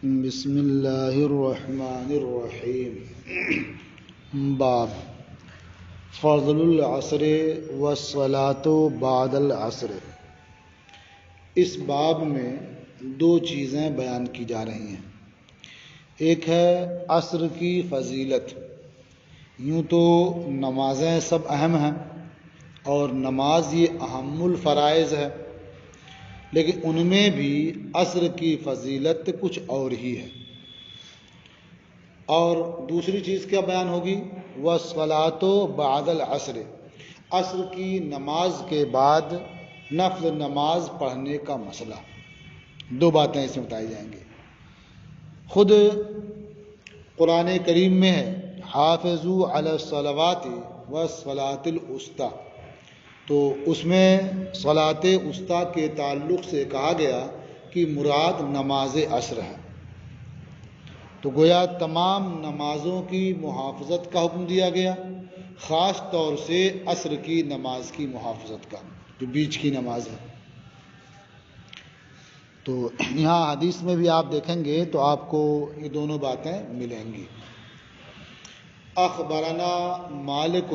بسم اللہ الرحمن الرحیم۔ باب فضل العصر والصلاة بعد العصر۔ اس باب میں دو چیزیں بیان کی جا رہی ہیں۔ ایک ہے عصر کی فضیلت۔ یوں تو نمازیں سب اہم ہیں اور نماز یہ اہم الفرائض ہے، لیکن ان میں بھی عصر کی فضیلت کچھ اور ہی ہے۔ اور دوسری چیز کیا بیان ہوگی؟ وَالصَّلَاةُ بَعْدَ الْعَصْرِ، عصر کی نماز کے بعد نفل نماز پڑھنے کا مسئلہ۔ دو باتیں اس میں بتائی جائیں گی۔ خود قرآن کریم میں ہے حافظوا علی الصلوات والصلاۃ الوسطی، تو اس میں صلاۃ وسطی کے تعلق سے کہا گیا کہ مراد نماز عصر ہے، تو گویا تمام نمازوں کی محافظت کا حکم دیا گیا، خاص طور سے عصر کی نماز کی محافظت کا، جو بیچ کی نماز ہے۔ تو یہاں حدیث میں بھی آپ دیکھیں گے تو آپ کو یہ دونوں باتیں ملیں گی۔ اخبرنا مالک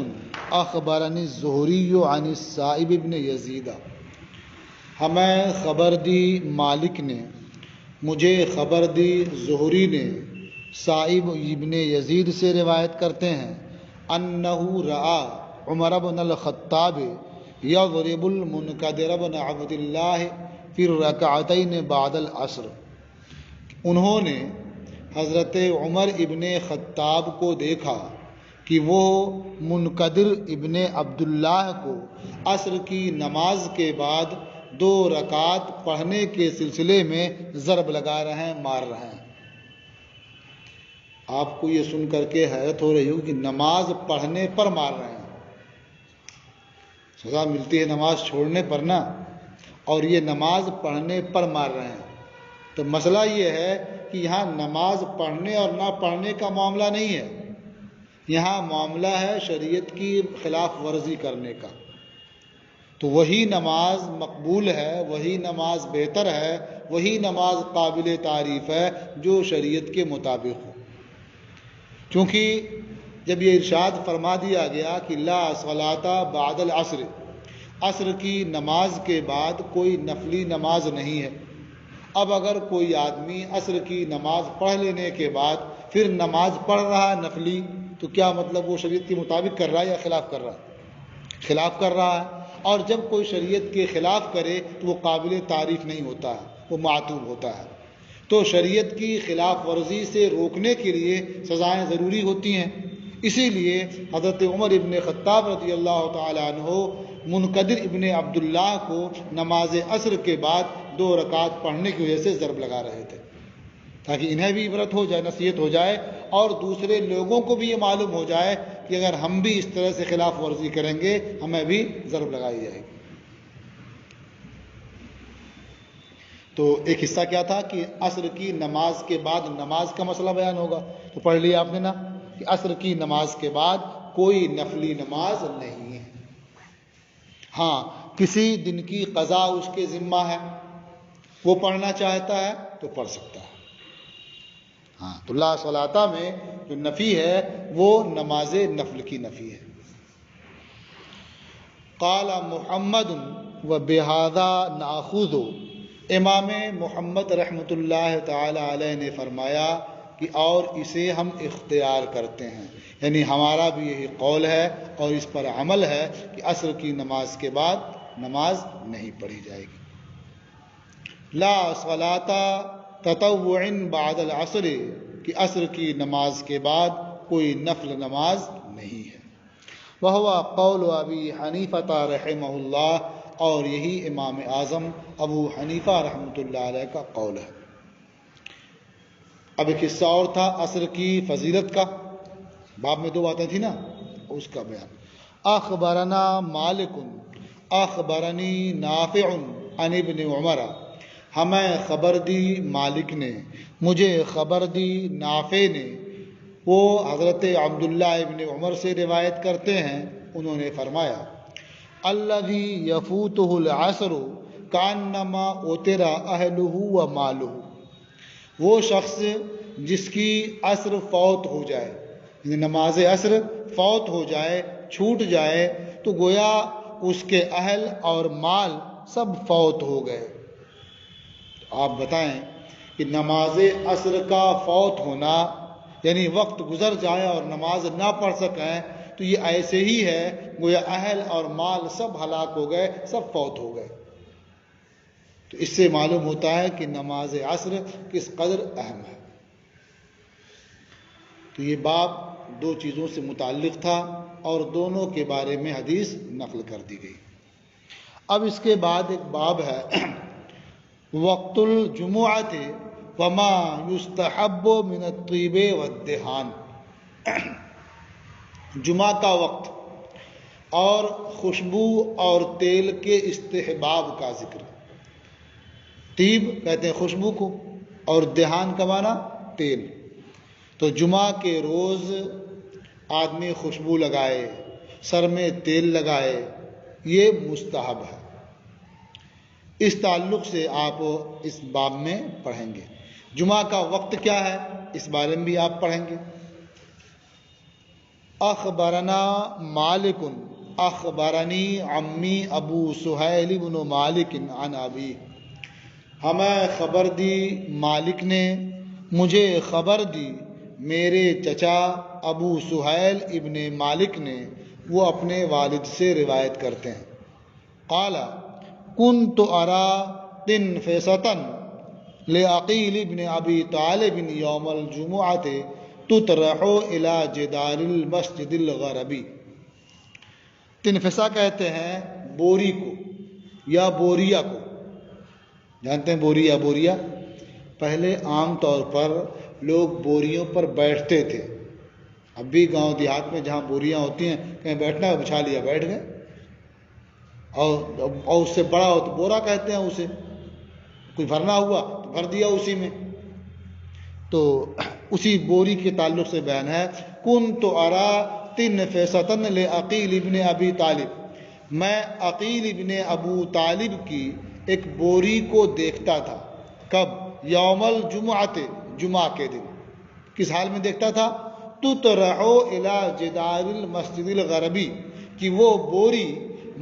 اخبرنی الزہری عن السائب ابن یزید، ہمیں خبر دی مالک نے، مجھے خبر دی زہری نے، سائب ابن یزید سے روایت کرتے ہیں، انہ رآ عمر بن الخطاب یضرب المنکدر بن عبد اللہ فی الرکعتین بعد العصر، انہوں نے حضرت عمر ابن خطاب کو دیکھا کہ وہ منکدر ابن عبداللہ کو عصر کی نماز کے بعد 2 رکعت پڑھنے کے سلسلے میں ضرب لگا رہے ہیں، مار رہے ہیں۔ آپ کو یہ سن کر کے حیرت ہو رہی ہو کہ نماز پڑھنے پر مار رہے ہیں، سزا ملتی ہے نماز چھوڑنے پر نا، اور یہ نماز پڑھنے پر مار رہے ہیں۔ تو مسئلہ یہ ہے کہ یہاں نماز پڑھنے اور نہ پڑھنے کا معاملہ نہیں ہے، یہاں معاملہ ہے شریعت کی خلاف ورزی کرنے کا۔ تو وہی نماز مقبول ہے، وہی نماز بہتر ہے، وہی نماز قابل تعریف ہے جو شریعت کے مطابق ہو۔ چونکہ جب یہ ارشاد فرما دیا گیا کہ لا صلاۃ بعد العصر، عصر کی نماز کے بعد کوئی نفلی نماز نہیں ہے، اب اگر کوئی آدمی عصر کی نماز پڑھ لینے کے بعد پھر نماز پڑھ رہا ہے نفلی، تو کیا مطلب وہ شریعت کے مطابق کر رہا ہے یا خلاف کر رہا ہے؟ خلاف کر رہا ہے، اور جب کوئی شریعت کے خلاف کرے تو وہ قابل تعریف نہیں ہوتا ہے، وہ معتوب ہوتا ہے۔ تو شریعت کی خلاف ورزی سے روکنے کے لیے سزائیں ضروری ہوتی ہیں، اسی لیے حضرت عمر ابن خطاب رضی اللہ تعالیٰ عنہ منکدر ابن عبداللہ کو نماز عصر کے بعد 2 رکعت پڑھنے کی وجہ سے ضرب لگا رہے تھے، تاکہ انہیں بھی عبرت ہو جائے، نصیحت ہو جائے، اور دوسرے لوگوں کو بھی یہ معلوم ہو جائے کہ اگر ہم بھی اس طرح سے خلاف ورزی کریں گے ہمیں بھی ضرب لگائی جائے گی۔ تو ایک حصہ کیا تھا کہ عصر کی نماز کے بعد نماز کا مسئلہ بیان ہوگا، تو پڑھ لیا آپ نے نا کہ عصر کی نماز کے بعد کوئی نفلی نماز نہیں ہے۔ ہاں، کسی دن کی قضا اس کے ذمہ ہے، وہ پڑھنا چاہتا ہے تو پڑھ سکتا ہے۔ ہاں، تو لا صلاۃ میں جو نفی ہے وہ نماز نفل کی نفی ہے۔ قال محمد و بہذا ناخذ، امام محمد رحمۃ اللہ تعالی علیہ نے فرمایا کہ اور اسے ہم اختیار کرتے ہیں، یعنی ہمارا بھی یہی قول ہے اور اس پر عمل ہے کہ عصر کی نماز کے بعد نماز نہیں پڑھی جائے گی۔ لا صلاۃ تطوع بعد العصر، کہ عصر کی نماز کے بعد کوئی نفل نماز نہیں ہے۔ وہو قول ابی حنیفہ رحمہ اللہ، اور یہی امام اعظم ابو حنیفہ رحمۃ اللہ علیہ کا قول ہے۔ اب ایک حصہ اور تھا عصر کی فضیلت کا، باب میں 2 باتیں تھیں نا، اس کا بیان۔ اخبرنا مالک اخبرنی نافع عن ابن عمر، ہمیں خبر دی مالک نے، مجھے خبر دی نافع نے، وہ حضرت عبداللہ ابن عمر سے روایت کرتے ہیں، انہوں نے فرمایا الذی یفوتہ العصر کانما اوتر اہلہ و مالہ، وہ شخص جس کی عصر فوت ہو جائے، یعنی نماز عصر فوت ہو جائے، چھوٹ جائے، تو گویا اس کے اہل اور مال سب فوت ہو گئے۔ آپ بتائیں کہ نماز عصر کا فوت ہونا، یعنی وقت گزر جائے اور نماز نہ پڑھ سکیں، تو یہ ایسے ہی ہے گویا اہل اور مال سب ہلاک ہو گئے، سب فوت ہو گئے۔ تو اس سے معلوم ہوتا ہے کہ نماز عصر کس قدر اہم ہے۔ تو یہ باب دو چیزوں سے متعلق تھا اور دونوں کے بارے میں حدیث نقل کر دی گئی۔ اب اس کے بعد ایک باب ہے وقت الجمعۃ وما یستحب من الطیب والدہان، جمعہ کا وقت اور خوشبو اور تیل کے استحباب کا ذکر۔ طیب کہتے ہیں خوشبو کو، اور دہان کا معنی تیل۔ تو جمعہ کے روز آدمی خوشبو لگائے، سر میں تیل لگائے، یہ مستحب ہے۔ اس تعلق سے آپ اس باب میں پڑھیں گے۔ جمعہ کا وقت کیا ہے اس بارے میں بھی آپ پڑھیں گے۔ اخبرنا مالک اخبرنی عمی ابو سہیل بن مالک عن ابی، ہمیں خبر دی مالک نے، مجھے خبر دی میرے چچا ابو سہیل ابن مالک نے، وہ اپنے والد سے روایت کرتے ہیں۔ قال كنت ارى تنفسة لعقیل ابن ابی طالب یوم الجمعۃ تطرح الى جدار المسجد الغربی۔ تنفسہ کہتے ہیں بوری کو یا بوریا کو، جانتے ہیں بوری یا بوریا؟ پہلے عام طور پر لوگ بوریوں پر بیٹھتے تھے، اب بھی گاؤں دیہات میں جہاں بوریاں ہوتی ہیں کہیں بیٹھنا ہے بچھا لیا بیٹھ گئے، اور اس سے بڑا ہو تو بورا کہتے ہیں اسے، کوئی بھرنا ہوا تو بھر دیا اسی میں۔ تو اسی بوری کے تعلق سے بیان ہے کنت ارى تنفسة لعقیل ابن ابی طالب، میں عقیل ابن ابو طالب کی ایک بوری کو دیکھتا تھا۔ کب؟ یوم الجمعۃ، جمعہ کے دن۔ کس حال میں دیکھتا تھا؟ تطرح الى جدار المسجد الغربی، کہ وہ بوری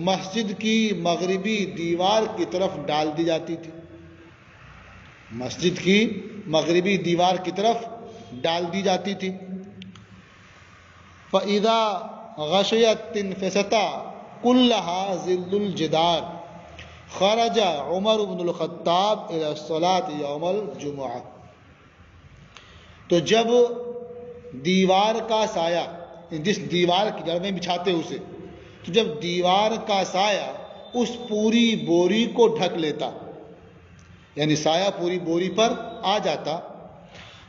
مسجد کی مغربی دیوار کی طرف ڈال دی جاتی تھی، مسجد کی مغربی دیوار کی طرف ڈال دی جاتی تھی۔ فَإِذَا غَشِيَتْ تِنْفِسَةَ كُلَّهَا ظِلُّ الْجِدَارِ خرج عمر بن الخطاب الى الصلاة یوم الجمعہ۔ تو جب دیوار کا سایہ، جس دیوار کی جڑ میں بچھاتے اسے، تو جب دیوار کا سایہ اس پوری بوری کو ڈھک لیتا، یعنی سایہ پوری بوری پر آ جاتا،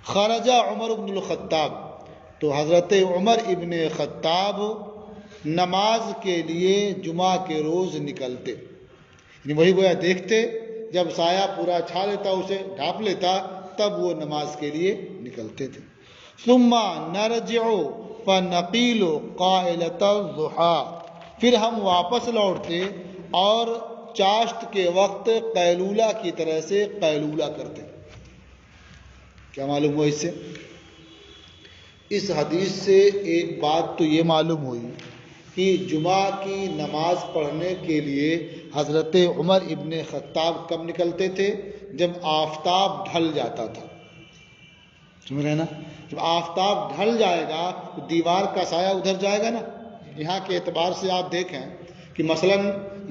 خرج عمر بن الخطاب، تو حضرت عمر ابن خطاب نماز کے لیے جمعہ کے روز نکلتے، یعنی وہی گویا دیکھتے، جب سایہ پورا چھا لیتا اسے ڈھانپ لیتا تب وہ نماز کے لیے نکلتے تھے۔ ثم نرجع فنقیل قائلۃ الضحیٰ، پھر ہم واپس لوٹتے اور چاشت کے وقت قیلولہ کی طرح سے قیلولہ کرتے۔ کیا معلوم ہوا اس سے؟ اس حدیث سے ایک بات تو یہ معلوم ہوئی کہ جمعہ کی نماز پڑھنے کے لیے حضرت عمر ابن خطاب کب نکلتے تھے؟ جب آفتاب ڈھل جاتا تھا، سمجھ رہے نا؟ جب آفتاب ڈھل جائے گا تو دیوار کا سایہ ادھر جائے گا نا۔ یہاں کے اعتبار سے آپ دیکھیں کہ مثلا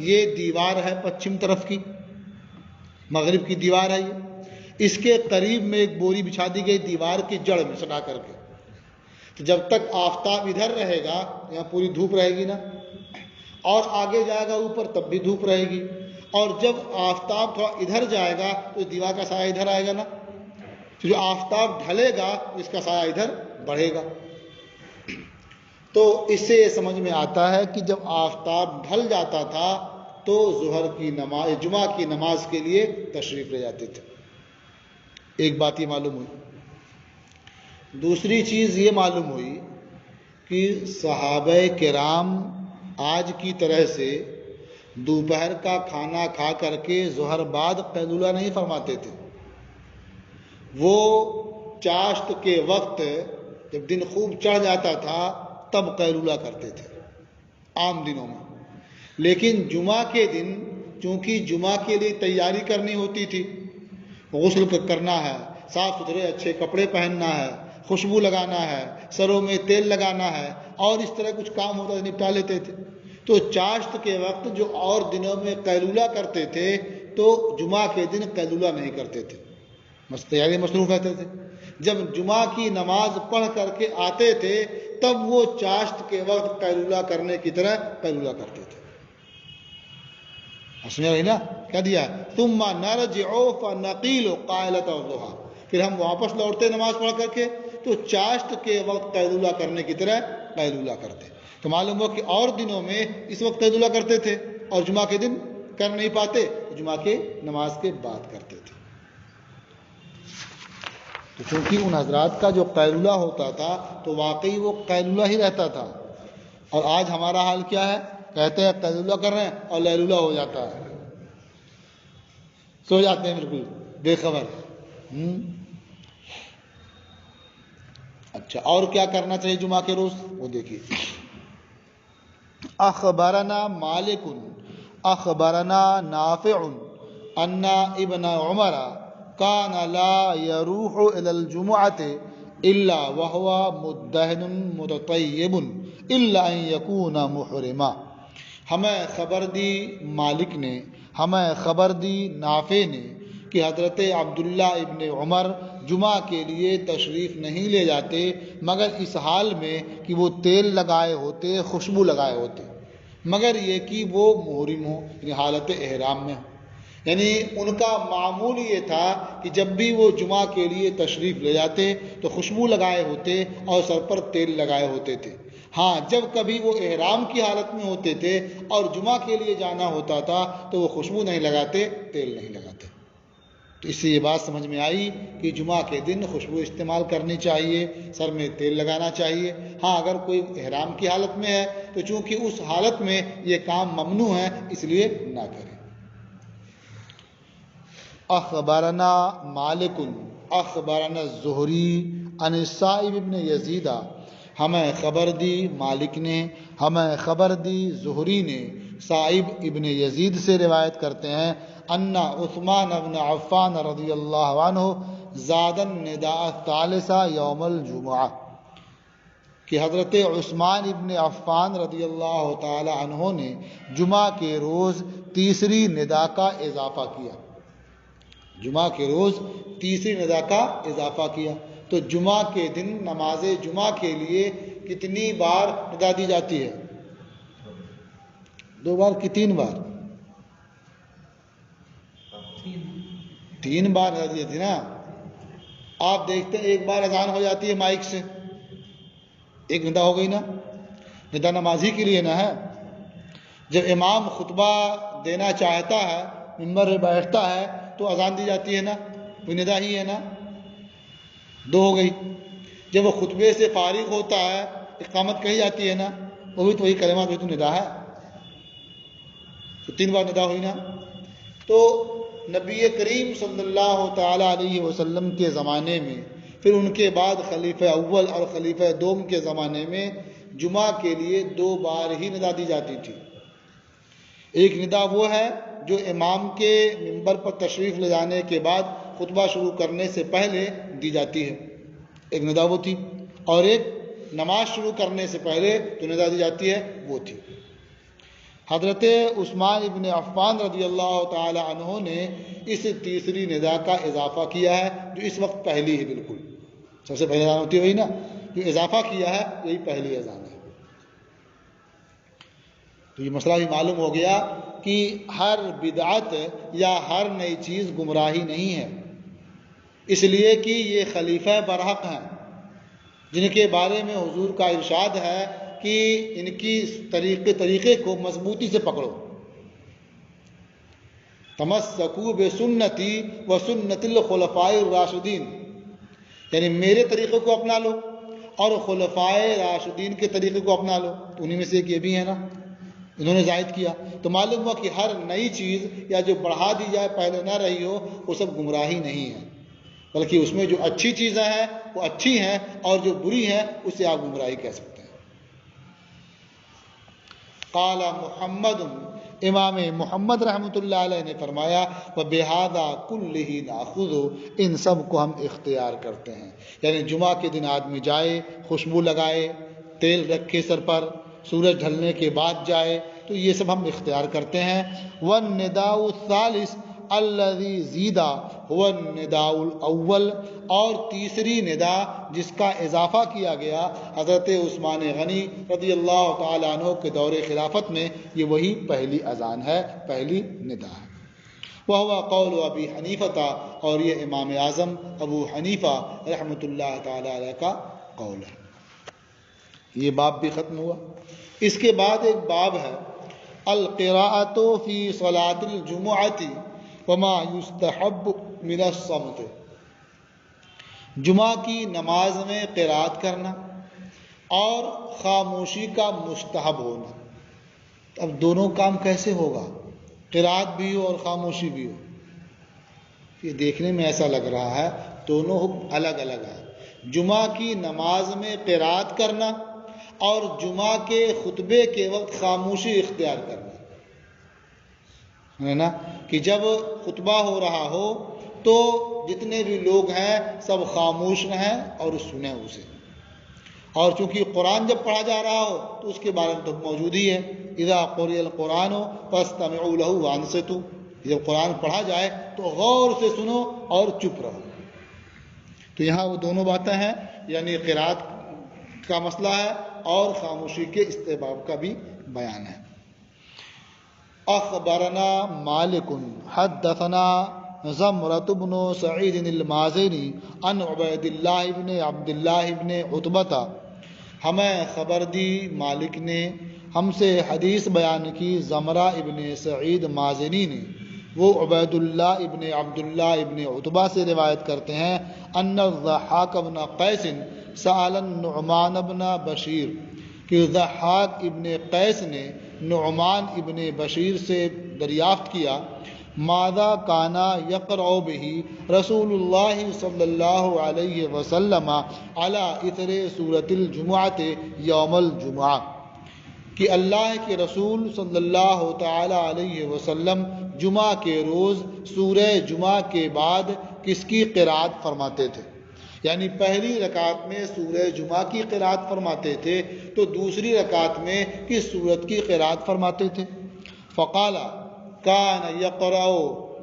یہ دیوار ہے پچھم طرف کی، مغرب کی دیوار ہے یہ، اس کے قریب میں ایک بوری بچھا دی گئی دیوار کی جڑ میں سٹا کر کے، تو جب تک آفتاب ادھر رہے گا یہاں پوری دھوپ رہے گی نا، اور آگے جائے گا اوپر تب بھی دھوپ رہے گی، اور جب آفتاب تھوڑا ادھر جائے گا تو دیوار کا سایہ ادھر آئے گا نا، تو جو آفتاب ڈھلے گا اس کا سایہ ادھر بڑھے گا۔ تو اس سے یہ سمجھ میں آتا ہے کہ جب آفتاب ڈھل جاتا تھا تو ظہر کی نماز، جمعہ کی نماز کے لیے تشریف لے جاتے تھے۔ ایک بات یہ معلوم ہوئی۔ دوسری چیز یہ معلوم ہوئی کہ صحابہ کرام آج کی طرح سے دوپہر کا کھانا کھا کر کے ظہر بعد قیلولہ نہیں فرماتے تھے، وہ چاشت کے وقت جب دن خوب چڑھ جاتا تھا تب قیلولہ کرتے تھے عام دنوں میں. لیکن جمعہ کے دن چونکہ جمعہ کے لیے تیاری کرنی ہوتی تھی، غسل کرنا ہے، صاف ستھرے اچھے کپڑے پہننا ہے، خوشبو لگانا ہے، سروں میں تیل لگانا ہے، اور اس طرح کچھ کام ہوتا تھا نپٹا لیتے تھے. تو چاشت کے وقت جو اور دنوں میں قیلولہ کرتے تھے تو جمعہ کے دن قیلولہ نہیں کرتے تھے، تیاری مصروف رہتے تھے. جب جمعہ کی نماز پڑھ کر کے آتے تھے تب وہ چاشت کے وقت قیلولہ کرنے کی طرح قیلولہ کرتے تھے. سمجھ رہی نا کیا دیا؟ ثم نرجع فنقیل قائلۃ الضحیٰ، پھر ہم واپس لوٹتے نماز پڑھ کر کے تو چاشت کے وقت قیلولہ کرنے کی طرح قیلولہ کرتے. تو معلوم ہو کہ اور دنوں میں اس وقت قیلولہ کرتے تھے اور جمعہ کے دن کر نہیں پاتے، جمعہ کے نماز کے بعد کرتے تھے. تو چونکہ ان حضرات کا جو قیلولہ ہوتا تھا تو واقعی وہ قیلولہ ہی رہتا تھا. اور آج ہمارا حال کیا ہے؟ کہتے ہیں قیلولہ کر رہے ہیں اور لیلولہ ہو جاتا ہے، سو جاتے ہیں بالکل بے خبر. اچھا، اور کیا کرنا چاہیے جمعہ کے روز وہ دیکھیے. اخبرنا مالک اخبرنا نافع ان ابن عمر كان لا يروح الى الجمعة الا وهو مدهن متطيب الا ان يكون محرما. ہمیں خبر دی مالک نے، ہمیں خبر دی نافع نے کہ حضرت عبداللہ ابن عمر جمعہ کے لیے تشریف نہیں لے جاتے مگر اس حال میں کہ وہ تیل لگائے ہوتے، خوشبو لگائے ہوتے، مگر یہ کہ وہ محرم ہو، یعنی حالت احرام میں ہو. یعنی ان کا معمول یہ تھا کہ جب بھی وہ جمعہ کے لیے تشریف لے جاتے تو خوشبو لگائے ہوتے اور سر پر تیل لگائے ہوتے تھے. ہاں، جب کبھی وہ احرام کی حالت میں ہوتے تھے اور جمعہ کے لیے جانا ہوتا تھا تو وہ خوشبو نہیں لگاتے، تیل نہیں لگاتے. تو اس سے یہ بات سمجھ میں آئی کہ جمعہ کے دن خوشبو استعمال کرنی چاہیے، سر میں تیل لگانا چاہیے. ہاں، اگر کوئی احرام کی حالت میں ہے تو چونکہ اس حالت میں یہ کام ممنوع ہے اس لیے نہ کرے. اخبرنا مالک اخبرنا الزہری عن السائب ابن یزید، ہمیں خبر دی مالک نے، ہمیں خبر دی زہری نے، سائب ابن یزید سے روایت کرتے ہیں ان عثمان بن عفان رضی اللہ عنہ زاد النداء الثالثہ یوم الجمعہ، کہ حضرت عثمان ابن عفان رضی اللہ تعالی عنہ نے جمعہ کے روز تیسری ندا کا اضافہ کیا. جمعہ کے روز تیسری ندا کا اضافہ کیا. تو جمعہ کے دن نماز جمعہ کے لیے کتنی بار ندا دی جاتی ہے؟ 2 بار کہ 3 بار؟ 3 بار ندا دی جاتی نا. آپ دیکھتے ہیں ایک بار اذان ہو جاتی ہے مائک سے، ایک ندا ہو گئی نا. ندا نماز ہی کے لیے نہ ہے. جب امام خطبہ دینا چاہتا ہے، ممبر پہ بیٹھتا ہے تو اذان دی جاتی ہے نا، وہ ندا ہی ہے نا، 2 ہو گئی. جب وہ خطبے سے فارغ ہوتا ہے اقامت کہی جاتی ہے نا، وہ بھی تو وہی کلمات بھی تو ندا ہے، تو 3 بار ندا ہوئی نا. تو نبی کریم صلی اللہ تعالی علیہ وسلم کے زمانے میں، پھر ان کے بعد خلیفہ اول اور خلیفہ دوم کے زمانے میں جمعہ کے لیے 2 بار ہی ندا دی جاتی تھی. ایک ندا وہ ہے جو امام کے منبر پر تشریف لے جانے کے بعد خطبہ شروع کرنے سے پہلے دی جاتی ہے، ایک ندا وہ تھی. اور ایک نماز شروع کرنے سے پہلے جو ندا دی جاتی ہے وہ تھی. حضرت عثمان ابن عفان رضی اللہ تعالی عنہ نے اس تیسری ندا کا اضافہ کیا ہے جو اس وقت پہلی ہے. بالکل سب سے پہلی اذان ہوتی ہے وہی نا، جو اضافہ کیا ہے یہی پہلی اذان ہے. تو یہ مسئلہ بھی معلوم ہو گیا کہ ہر بدعت یا ہر نئی چیز گمراہی نہیں ہے، اس لیے کہ یہ خلیفہ برحق ہیں جن کے بارے میں حضور کا ارشاد ہے کہ ان کی طریقے کو مضبوطی سے پکڑو. تمسکوا بسنتی و سنت الخلفاء الراشدین، یعنی میرے طریقے کو اپنا لو اور خلفائے راشدین کے طریقے کو اپنا لو. تو انہی میں سے ایک یہ بھی ہے نا، انہوں نے زائد کیا. تو معلوم ہوا کہ ہر نئی چیز یا جو بڑھا دی جائے پہلے نہ رہی ہو وہ سب گمراہی نہیں ہے. بلکہ اس میں جو اچھی چیزیں ہیں وہ اچھی ہیں اور جو بری ہیں اسے آپ گمراہی کہہ سکتے ہیں۔ قال محمد، امام محمد رحمۃ اللہ علیہ نے فرمایا وبہذا کلہ ناخذ، ان سب کو ہم اختیار کرتے ہیں۔ یعنی جمعہ کے دن آدمی جائے، خوشبو لگائے، تیل رکھے سر پر، سورج ڈھلنے کے بعد جائے، تو یہ سب ہم اختیار کرتے ہیں۔ والنداء الثالث الذی زیدہ هو النداء الاول، اور تیسری ندا جس کا اضافہ کیا گیا حضرت عثمان غنی رضی اللہ تعالیٰ عنہ کے دور خلافت میں، یہ وہی پہلی اذان ہے، پہلی ندا ہے۔ وہو قول ابی حنیفہ، اور یہ امام اعظم ابو حنیفہ رحمۃ اللہ تعالیٰ علیہ کا قول ہے۔ یہ باب بھی ختم ہوا۔ اس کے بعد ایک باب ہے القراءۃ فی صلاۃ الجمعۃ وما یستحب من الصمت، جمعہ کی نماز میں قراءت کرنا اور خاموشی کا مستحب ہونا۔ اب دونوں کام کیسے ہوگا؟ قراءت بھی ہو اور خاموشی بھی ہو؟ یہ دیکھنے میں ایسا لگ رہا ہے دونوں حکم الگ الگ ہیں۔ جمعہ کی نماز میں قراءت کرنا اور جمعہ کے خطبے کے وقت خاموشی اختیار کرنا ہے نا، کہ جب خطبہ ہو رہا ہو تو جتنے بھی لوگ ہیں سب خاموش رہیں اور سنیں اسے، اور چونکہ قرآن جب پڑھا جا رہا ہو تو اس کے بارے میں تو موجود ہی ہے اذا قرئ القرآن فاستمعوا له وانصتوا، جب قرآن پڑھا جائے تو غور سے سنو اور چپ رہو۔ تو یہاں وہ دونوں باتیں ہیں، یعنی قراءت کا مسئلہ ہے اور خاموشی کے استحباب کا بھی بیان ہے۔ اخبرنا مالک حدثنا زمرة بن سعید المازنی عن عبید اللہ بن عبد اللہ بن عتبہ، ہمیں خبر دی مالک نے، ہم سے حدیث بیان کی زمرہ ابن سعید مازنی نے، وہ عبید اللہ ابن عبداللہ ابن عتبہ سے روایت کرتے ہیں ان الضحاک بن قیس سأل النعمان بن بشیر، کہ ضحاک ابن قیس نے نعمان ابن بشیر سے دریافت کیا ماذا کانا یقرأ بہ رسول اللہ صلی اللہ علیہ وسلم علی اثر سورۃ الجمعۃ یوم الجمعہ، کہ اللہ کے رسول صلی اللہ تعالی علیہ وسلم جمعہ کے روز سورہ جمعہ کے بعد کس کی قراءت فرماتے تھے؟ یعنی پہلی رکعت میں سورہ جمعہ کی قراءت فرماتے تھے تو دوسری رکعت میں کس سورت کی قراءت فرماتے تھے؟ فقال کان یقرأ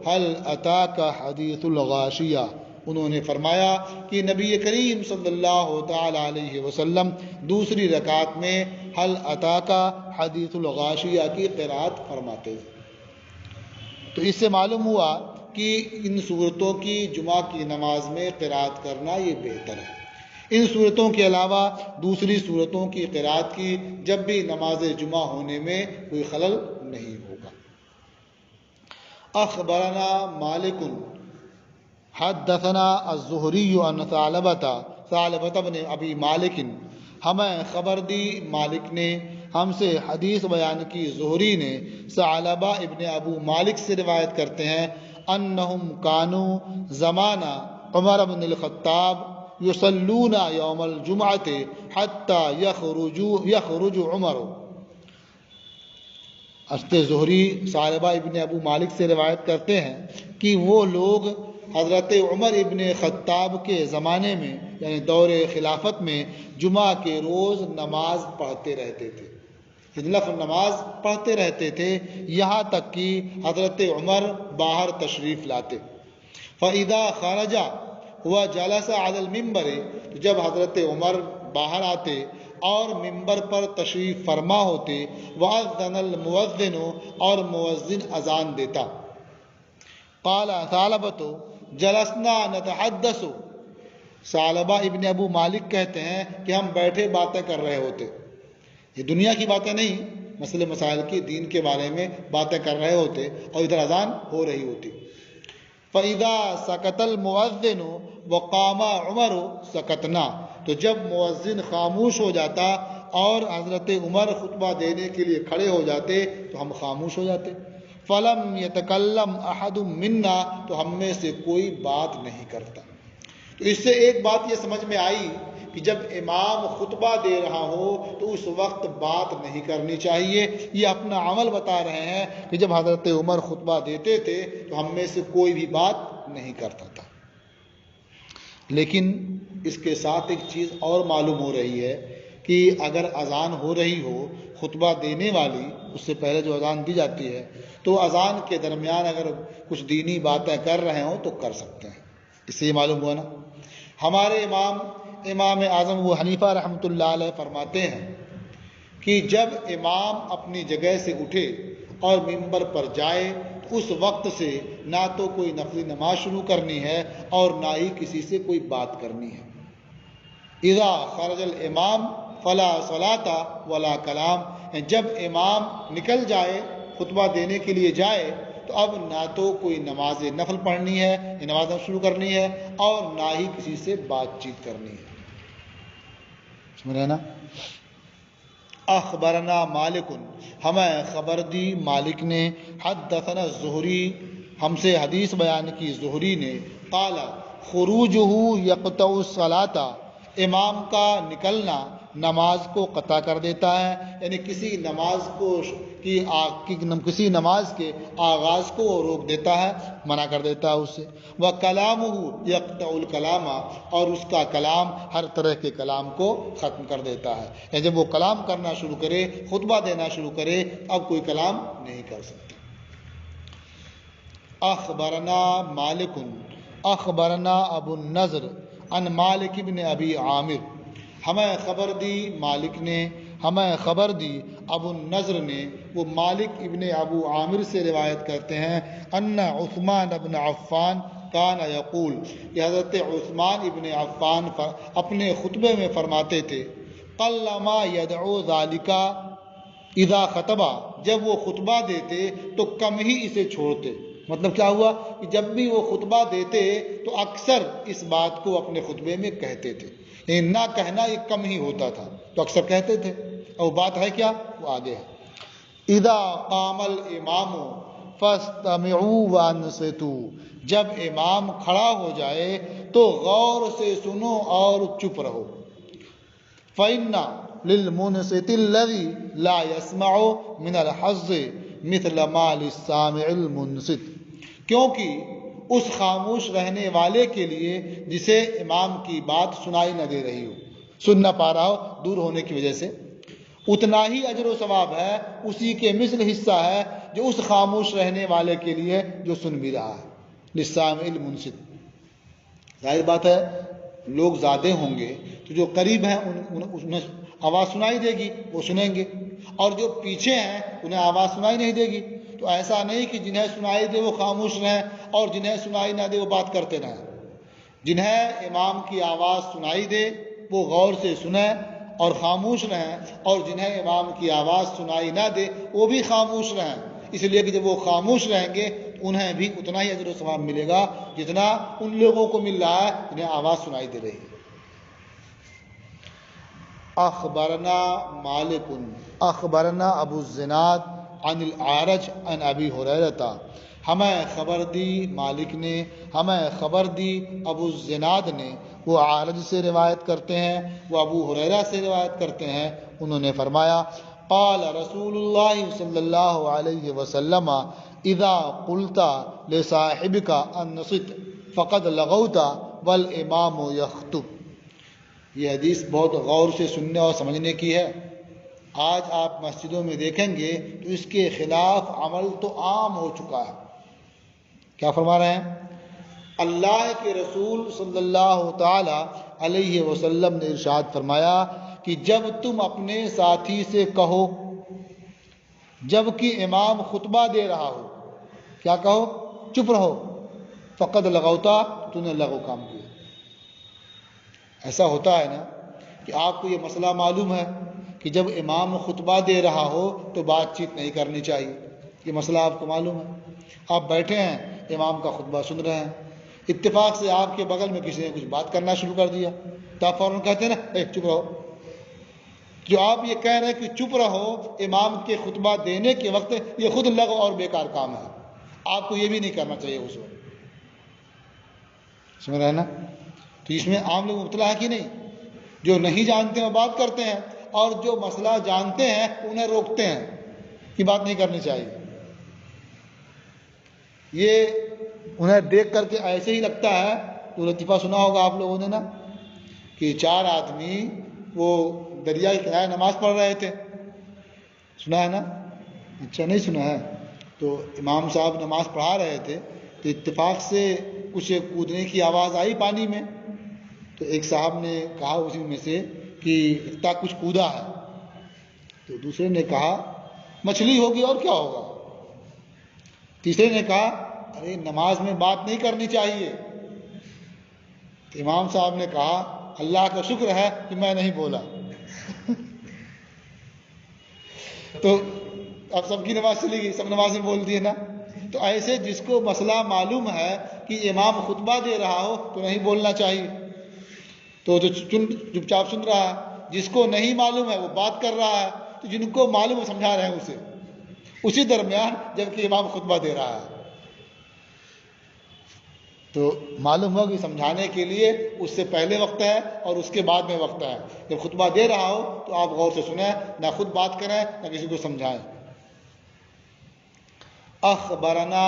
هل اتاک حدیث الغاشیہ، انہوں نے فرمایا کہ نبی کریم صلی اللہ تعالی علیہ وسلم دوسری رکعت میں هل اتاک حدیث الغاشیہ کی قراءت فرماتے تھے۔ تو اس سے معلوم ہوا کہ ان صورتوں کی جمعہ کی نماز میں قراءت کرنا یہ بہتر ہے۔ ان صورتوں کے علاوہ دوسری صورتوں کی قراءت کی جب بھی نماز جمعہ ہونے میں کوئی خلل نہیں ہوگا۔ اخبرنا مالک حدثنا الزہری عن ثعلبۃ بن ابی مالک، ہمیں خبر دی مالک نے، ہم سے حدیث بیان کی زہری نے، ثعلبہ ابن ابو مالک سے روایت کرتے ہیں انہم کانوا زمانہ عمر بن الخطاب یصلون یوم الجمعۃ حتی یخرج عمر۔ زہری ثعلبہ ابن ابو مالک سے روایت کرتے ہیں کہ وہ لوگ حضرت عمر ابن خطاب کے زمانے میں یعنی دور خلافت میں جمعہ کے روز نماز پڑھتے رہتے تھے، لفظ نماز پڑھتے رہتے تھے یہاں تک کہ حضرت عمر باہر تشریف لاتے۔ فَإِذَا خَرَجَ وَجَلَسَ عَلَى الْمِنبَرِ، جب حضرت عمر باہر آتے اور ممبر پر تشریف فرما ہوتے، وَأَذَّنَ الْمُؤَذِّنُ، اور مؤذن اذان دیتا۔ قال ثعلبۃ جلسنا نتحدث، ثعلبہ ابن ابو مالک کہتے ہیں کہ ہم بیٹھے باتیں کر رہے ہوتے، یہ دنیا کی باتیں نہیں، مسئلے مسائل کی دین کے بارے میں باتیں کر رہے ہوتے اور ادھر اذان ہو رہی ہوتی۔ فَإِذَا سَكَتَ الْمُؤَذِّنُ وَقَامَ عُمَرُ سَكَتْنَا، تو جب مؤذن خاموش ہو جاتا اور حضرت عمر خطبہ دینے کے لیے کھڑے ہو جاتے تو ہم خاموش ہو جاتے۔ فَلَمْ يَتَكَلَّمْ أَحَدٌ مِنَّا، تو ہم میں سے کوئی بات نہیں کرتا۔ تو اس سے ایک بات یہ سمجھ میں آئی کہ جب امام خطبہ دے رہا ہو تو اس وقت بات نہیں کرنی چاہیے. یہ اپنا عمل بتا رہے ہیں کہ جب حضرت عمر خطبہ دیتے تھے تو ہم میں سے کوئی بھی بات نہیں کرتا تھا. لیکن اس کے ساتھ ایک چیز اور معلوم ہو رہی ہے کہ اگر اذان ہو رہی ہو, خطبہ دینے والی اس سے پہلے جو اذان دی جاتی ہے, تو اذان کے درمیان اگر کچھ دینی باتیں کر رہے ہوں تو کر سکتے ہیں. اس سے یہ معلوم ہوا نا. ہمارے امام اعظم ابو حنیفہ رحمۃ اللہ علیہ فرماتے ہیں کہ جب امام اپنی جگہ سے اٹھے اور ممبر پر جائے تو اس وقت سے نہ تو کوئی نفلی نماز شروع کرنی ہے اور نہ ہی کسی سے کوئی بات کرنی ہے. اذا خرج الامام فلا صلاۃ ولا کلام. جب امام نکل جائے, خطبہ دینے کے لیے جائے, تو اب نہ تو کوئی نماز نفل پڑھنی ہے, نماز شروع کرنی ہے, اور نہ ہی کسی سے بات چیت کرنی ہے. سمجھ رہے نا. اخبرنا مالک, ہمیں خبر دی مالک نے, حدثنا الزہری, ہم سے حدیث بیان کی زہری نے, قال خروجہ یقطع الصلاۃ, امام کا نکلنا نماز کو قطع کر دیتا ہے, یعنی کسی نماز کے آغاز کو وہ روک دیتا ہے, منع کر دیتا ہے اس سے. وَكَلَامُهُ يَقْطَعُ الْكَلَامَ, اور اس کا کلام ہر طرح کے کلام کو ختم کر دیتا ہے. یعنی جب وہ کلام کرنا شروع کرے, خطبہ دینا شروع کرے, اب کوئی کلام نہیں کر سکتا. اخبرنا مالک, اخبرنا ابو النضر عن مالک ابن ابی عامر, ہمیں خبر دی مالک نے, ہمیں خبر دی ابو النضر نے, وہ مالک ابن ابو عامر سے روایت کرتے ہیں, ان عثمان ابن عفان کان یقول, کہ حضرت عثمان ابن عفان اپنے خطبے میں فرماتے تھے, قلما یدعو ذالک اذا خطبہ, جب وہ خطبہ دیتے تو کم ہی اسے چھوڑتے. مطلب کیا ہوا کہ جب بھی وہ خطبہ دیتے تو اکثر اس بات کو اپنے خطبے میں کہتے تھے, یعنی نہ کہنا یہ کم ہی ہوتا تھا, تو اکثر کہتے تھے. اور بات ہے کیا, وہ آگے ہے. اذا قام الامام فاستمعوا وانصتوا, جب امام کھڑا ہو جائے تو غور سے سنو اور چپ رہو. فَإِنَّ لِلْمُنصِتِ الَّذِي لَا يَسْمَعُ مِنَ الْحَظِّ مِثْلَ مَا لِلسَّامِعِ الْمُنصِتِ, کیونکہ اس خاموش رہنے والے کے لیے جسے امام کی بات سنائی نہ دے رہی ہو, سن نہ پا رہا ہو دور ہونے کی وجہ سے, اتنا ہی اجر و ثواب ہے, اسی کے مثل حصہ ہے جو اس خاموش رہنے والے کے لیے جو سن بھی رہا ہے. للسامع المنصت, ظاہر بات ہے لوگ زیادہ ہوں گے تو جو قریب ہیں انہیں آواز سنائی دے گی, وہ سنیں گے, اور جو پیچھے ہیں انہیں آواز سنائی نہیں دے گی. تو ایسا نہیں کہ جنہیں سنائی دے وہ خاموش رہیں اور جنہیں سنائی نہ دے وہ بات کرتے رہیں. جنہیں امام کی آواز سنائی دے وہ غور سے سنیں اور خاموش رہیں, اور جنہیں امام کی آواز سنائی نہ دے وہ بھی خاموش رہیں, اس لیے کہ جب وہ خاموش رہیں گے تو انہیں بھی اتنا ہی اجر و ثواب ملے گا جتنا ان لوگوں کو مل رہا ہے جنہیں آواز سنائی دے رہی ہے. اخبرنا مالک, اخبرنا ابو الزناد عن الاعرج عن ابی ہریرہ, ہمیں خبر دی مالک نے, ہمیں خبر دی ابو الزناد نے, وہ اعرج سے روایت کرتے ہیں, وہ ابو ہریرہ سے روایت کرتے ہیں, انہوں نے فرمایا, قال رسول اللہ صلی اللہ علیہ وسلم اذا قلت لصاحبك انصت فقد لغوت والامام يخطب. یہ حدیث بہت غور سے سننے اور سمجھنے کی ہے. آج آپ مسجدوں میں دیکھیں گے تو اس کے خلاف عمل تو عام ہو چکا ہے. کیا فرما رہے ہیں؟ اللہ کے رسول صلی اللہ تعالی علیہ وسلم نے ارشاد فرمایا کہ جب تم اپنے ساتھی سے کہو جب کہ امام خطبہ دے رہا ہو, کیا کہو؟ چپ رہو. فقد لغوتا, تو نے لغو کام کیا. ایسا ہوتا ہے نا کہ آپ کو یہ مسئلہ معلوم ہے کہ جب امام خطبہ دے رہا ہو تو بات چیت نہیں کرنی چاہیے. یہ مسئلہ آپ کو معلوم ہے, آپ بیٹھے ہیں امام کا خطبہ سن رہے ہیں, اتفاق سے آپ کے بغل میں کسی نے کچھ بات کرنا شروع کر دیا تو آپ فوراً کہتے ہیں نا چپ رہو. جو آپ یہ کہہ رہے ہیں کہ چپ رہو امام کے خطبہ دینے کے وقت, یہ خود لغو اور بیکار کام ہے. آپ کو یہ بھی نہیں کرنا چاہیے اس وقت. سمجھ رہے ہیں نا. تو اس میں عام لوگ مبتلا ہے کہ نہیں؟ جو نہیں جانتے ہیں وہ بات کرتے ہیں، اور جو مسئلہ جانتے ہیں انہیں روکتے ہیں کہ بات نہیں کرنی چاہیے. یہ انہیں دیکھ کر کے ایسے ہی لگتا ہے، تو لطیفہ سنا ہوگا آپ لوگوں نے نا، کہ 4 آدمی وہ دریا کے کنارے نماز پڑھ رہے تھے. سنا ہے نا؟ اچھا نہیں سنا ہے. تو امام صاحب نماز پڑھا رہے تھے تو اتفاق سے کچھ کودنے کی آواز آئی پانی میں. تو ایک صاحب نے کہا اسی میں سے کہ لگتا کچھ کودا ہے. تو دوسرے نے کہا مچھلی ہوگی اور کیا ہوگا. تیسرے نے کہا ارے نماز میں بات نہیں کرنی چاہیے. تو امام صاحب نے کہا اللہ کا شکر ہے کہ میں نہیں بولا. تو اب سب کی نماز چلی گئی، سب نماز میں بول دیے نا. تو ایسے جس کو مسئلہ معلوم ہے کہ امام خطبہ دے رہا ہو تو نہیں بولنا چاہیے، تو جو چپ چاپ سن رہا ہے. جس کو نہیں معلوم ہے وہ بات کر رہا ہے، تو جن کو معلوم ہے سمجھا رہے ہیں اسے اسی درمیان جبکہ امام خطبہ دے رہا ہے. تو معلوم ہو کہ سمجھانے کے لیے اس سے پہلے وقت ہے اور اس کے بعد میں وقت ہے. جب خطبہ دے رہا ہو تو آپ غور سے سنیں، نہ خود بات کریں نہ کسی کو سمجھائیں. اخبرنا